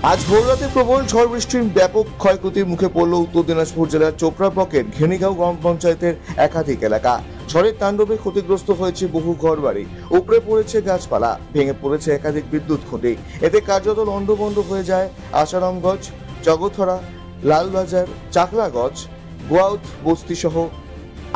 আজ ভোররাতে প্রবল ঝড় বৃষ্টির ব্যাপক ক্ষয়ক্ষতির মুখে পড়ল উত্তর দিনাজপুর জেলার চোপড়া ব্লকের ঘেনিগাঁও গ্রাম পঞ্চায়েতের একাধিক এলাকা। ঝড়ের তাণ্ডবে ক্ষতিগ্রস্ত হয়েছে বহু ঘরবাড়ি, উপড়ে পড়েছে গাছপালা, ভেঙে পড়েছে একাধিক বিদ্যুৎ খুঁটি। এতে কার্যত লণ্ডভণ্ড হয়ে যায় আসারামগঞ্জ, জগথরা, লালবাজার, চাকলাগঞ্জ, গোয়াউথ বস্তি সহ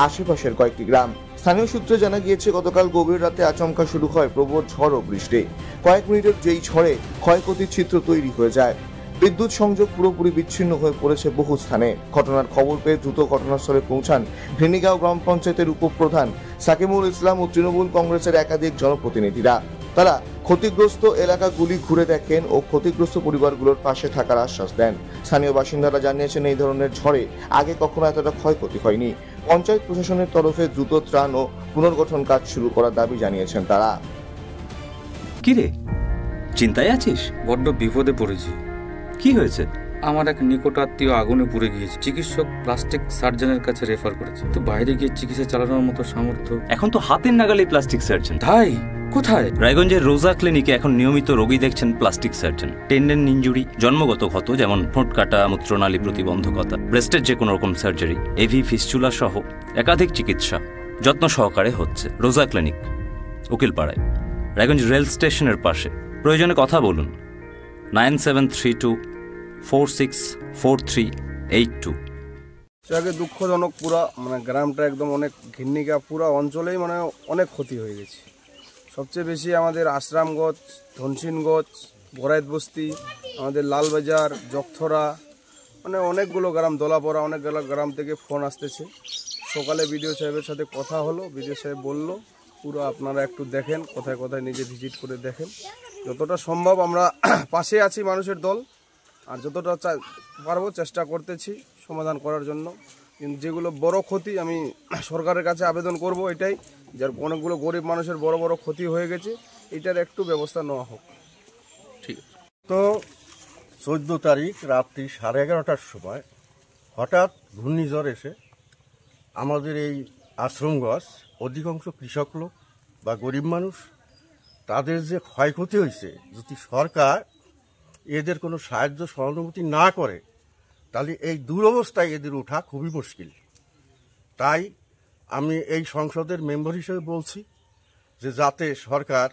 আশেপাশের কয়েকটি গ্রাম। স্থানীয় সূত্রে জানা গিয়েছে, গতকাল গভীর রাতে আচমকা শুরু হয় প্রবল ঝড় ও বৃষ্টি। কয়েক মিনিটের যেই ঝড়ে ক্ষয়ক্ষতির চিত্র তৈরি হয়ে যায়। বিদ্যুৎ সংযোগ পুরোপুরি বিচ্ছিন্ন হয়ে পড়েছে বহু স্থানে। ঘটনার খবর পেয়ে দ্রুত ঘটনাস্থলে পৌঁছান ঘেনিগাঁও গ্রাম পঞ্চায়েতের উপপ্রধান সাকিমুল ইসলাম ও তৃণমূল কংগ্রেসের একাধিক জনপ্রতিনিধিরা। তারা ক্ষতিগ্রস্ত এলাকাগুলি ঘুরে দেখেন ও ক্ষতিগ্রস্ত পরিবারগুলোর পাশে থাকার আশ্বাস দেন। স্থানীয় বাসিন্দারা জানিয়েছেন, এই ধরনের ঝড়ে আগে কখনো এতটা ক্ষয়ক্ষতি হয়নি। পঞ্চায়েত প্রশাসনের তরফে দ্রুত ত্রাণ ও পুনর্গঠন কাজ শুরু করার দাবি জানিয়েছেন তারা। কিরে, চিন্তায় আছিস? বড্ড বিপদে পড়েছি। কি হয়েছে? আমার এক নিকট আত্মীয় আগুনে পুড়ে গিয়েছে। চিকিৎসক প্লাস্টিক সার্জনের কাছে রেফার করেছে, তো বাইরে গিয়ে চিকিৎসা চালানোর মতো সামর্থ্য এখন তো হাতের নাগালে প্লাস্টিক সার্জন। তাই কোথায়? রায়গঞ্জের রোজা ক্লিনিকে এখন নিয়মিত রোগী দেখছেন প্লাস্টিক সার্জন। টেন্ডেন ইনজুরি, জন্মগত ক্ষত যেমন ঠোঁট কাটা, মূত্রনালী প্রতিবন্ধকতা, ব্রেস্টের যে কোনো রকম সার্জারি, এভি ফিস্চুলা সহ একাধিক চিকিৎসা যত্ন সহকারে হচ্ছে রোজা ক্লিনিক, উকিলপাড়ায়, রায়গঞ্জ রেল স্টেশনের পাশে। প্রয়োজনে কথা বলুন 9732464382। আগে দুঃখজনক, পুরা গ্রামটা একদম অনেক ঘিন্নিকা, পুরা অঞ্চলেই অনেক ক্ষতি হয়ে গেছে। সবচেয়ে বেশি আমাদের আশ্রামগঞ্জ, ধনসিনগঞ্জ, বরাইত বস্তি, আমাদের লালবাজার, জগথরা, অনেকগুলো গ্রাম, দোলাপড়া, অনেকগুলো গ্রাম থেকে ফোন আসতেছে। সকালে বিডিও সাহেবের সাথে কথা হলো, বিডিও সাহেব বলল পুরো আপনারা একটু দেখেন, কোথায় কোথায় নিজে ভিজিট করে দেখেন। যতটা সম্ভব আমরা পাশে আছি মানুষের দল, আর যতটা পারবো চেষ্টা করতেছি সমাধান করার জন্য। কিন্তু যেগুলো বড় ক্ষতি, আমি সরকারের কাছে আবেদন করব এটাই, যার অনেকগুলো গরিব মানুষের বড় বড় ক্ষতি হয়ে গেছে, এটার একটু ব্যবস্থা নেওয়া হোক। ঠিক। তো 14 তারিখ রাত্রি 11:30টার সময় হঠাৎ ঘূর্ণিঝড় এসে আমাদের এই আশ্রমগঞ্জ, অধিকাংশ কৃষক লোক বা গরিব মানুষ, তাদের যে ক্ষয়ক্ষতি হয়েছে, যদি সরকার এদের কোনো সাহায্য সহানুভূতি না করে, তাহলে এই দুরবস্থায় এদের ওঠা খুবই মুশকিল। তাই আমি এই সংসদের মেম্বার হিসেবে বলছি যে যাতে সরকার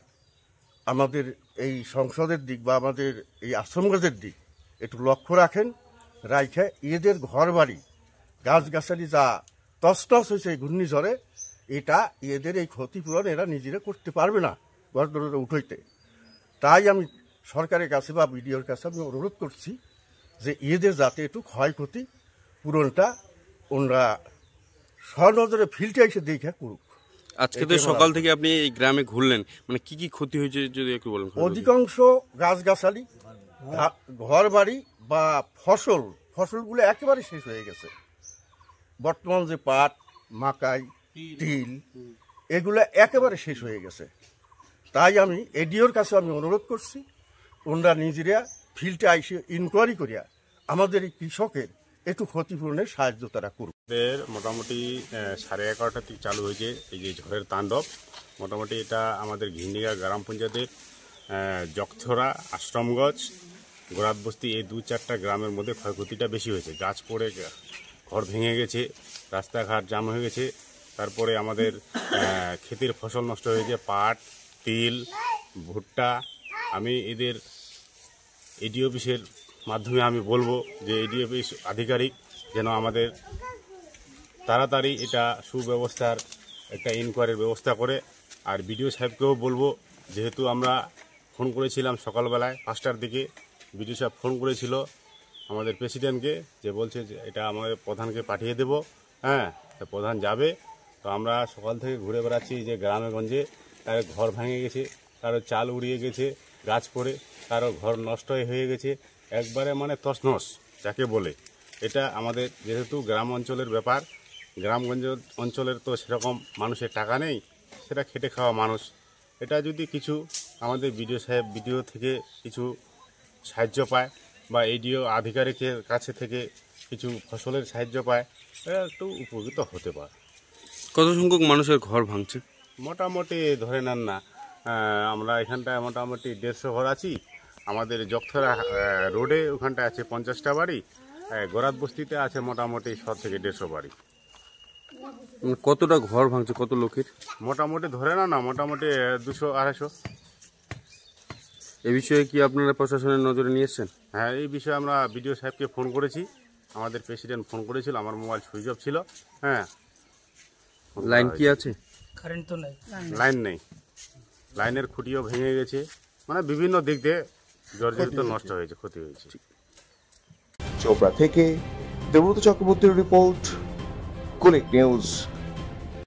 আমাদের এই সংসদের দিক বা আমাদের এই আশ্রমগঞ্জের দিক একটু লক্ষ্য রাখেন, রাইখে এদের ঘর বাড়ি, গাছগাছালি যা তছনছ হয়েছে এই ঘূর্ণিঝড়ে, এটা এদের এই ক্ষতিপূরণ এরা নিজেরা করতে পারবে না ঘর দরে উঠইতে। তাই আমি সরকারের কাছে বা বিডিওর কাছে আমি অনুরোধ করছি যে এদের যাতে একটু ক্ষয়ক্ষতি পূরণটা ওনারা সনজরে ফিল্টে এসে দেখে করুক। আজকে তো সকাল থেকে আপনি এই গ্রামে ঘুরলেন, কি কি ক্ষতি হয়েছে যদি একটু বলেন। অধিকাংশ গাছগাছালি, ঘর বাড়ি বা ফসলগুলো একেবারে শেষ হয়ে গেছে। বর্তমান যে পাট, মাকাই, তিল, এগুলো একেবারে শেষ হয়ে গেছে। তাই আমি এডিওর কাছে আমি অনুরোধ করছি ওনারা নিজেরা ফিল্ডে আইসে ইনকোয়ারি করিয়া আমাদের এই কৃষকের একটু ক্ষতিপূরণের সাহায্য তারা করুক। মোটামুটি 11:30 থেকে চালু হয়েছে এই যে ঝড়ের তাণ্ডব। মোটামুটি এটা আমাদের ঘিন্ডিগা গ্রাম পঞ্চায়েতের জগথরা, আশ্রমগঞ্জ, গোরাত বস্তি, এই 2-4টা গ্রামের মধ্যে ক্ষয়ক্ষতিটা বেশি হয়েছে। গাছ পড়ে ঘর ভেঙে গেছে, রাস্তাঘাট জাম হয়ে গেছে। তারপরে আমাদের ক্ষেতের ফসল নষ্ট হয়েছে, পাট, তিল, ভুট্টা। আমি এদের এডি অফিসের মাধ্যমে আমি বলবো যে এডি অফিস আধিকারিক যেন আমাদের তাড়াতাড়ি এটা সুব্যবস্থার একটা ইনকোয়ারির ব্যবস্থা করে। আর বিডিও সাহেবকেও বলবো, যেহেতু আমরা ফোন করেছিলাম সকালবেলায় 5টার দিকে, বিডিও সাহেব ফোন করেছিল আমাদের প্রেসিডেন্টকে, যে বলছে যে এটা আমাদের প্রধানকে পাঠিয়ে দেব। হ্যাঁ, প্রধান যাবে। তো আমরা সকাল থেকে ঘুরে বেড়াচ্ছি যে গ্রামে গঞ্জে, কারো ঘর ভেঙে গেছে, কারো চাল উড়িয়ে গেছে, গাছ পড়ে কারো ঘর নষ্ট হয়ে গেছে, একবারে তছনছ যাকে বলে। এটা আমাদের যেহেতু গ্রাম অঞ্চলের ব্যাপার, গ্রামগঞ্জ অঞ্চলের তো সেরকম মানুষের টাকা নেই, সেটা খেটে খাওয়া মানুষ। এটা যদি কিছু আমাদের বিডিও থেকে কিছু সাহায্য পায় বা এডিও আধিকারিকের কাছে থেকে কিছু ফসলের সাহায্য পায়, এটা একটু উপকৃত হতে পারে। কত সংখ্যক মানুষের ঘর ভাঙছে? মোটামুটি ধরে নেন না, আমরা এখানটায় মোটামুটি 150 ঘর আছি, আমাদের জগথরা রোডে ওখানটা আছে 50টা বাড়ি, গোরাত বস্তিতে আছে মোটামুটি 100 থেকে 150 বাড়ি। কতটা ঘর ভাঙছে, কত লোকের? মোটামুটি ধরে না মোটামুটি 200-250। এ বিষয়ে কি আপনারা প্রশাসনের নজরে নিয়ে এসেছেন? হ্যাঁ, এই বিষয়ে আমরা বিডিও সাহেবকে ফোন করেছি, আমাদের প্রেসিডেন্ট ফোন করেছিল, আমার মোবাইল সুইচ অফ ছিল। হ্যাঁ, লাইন কি আছে? লাইন নেই, লাইনের খুঁটিও ভেঙে গেছে, মানে বিভিন্ন দিক দিয়ে জর্জরিত নষ্ট হয়েছে, ক্ষতি হয়েছে। চোপড়া থেকে দেবব্রত চক্রবর্তীর রিপোর্ট, কুলিক নিউজ।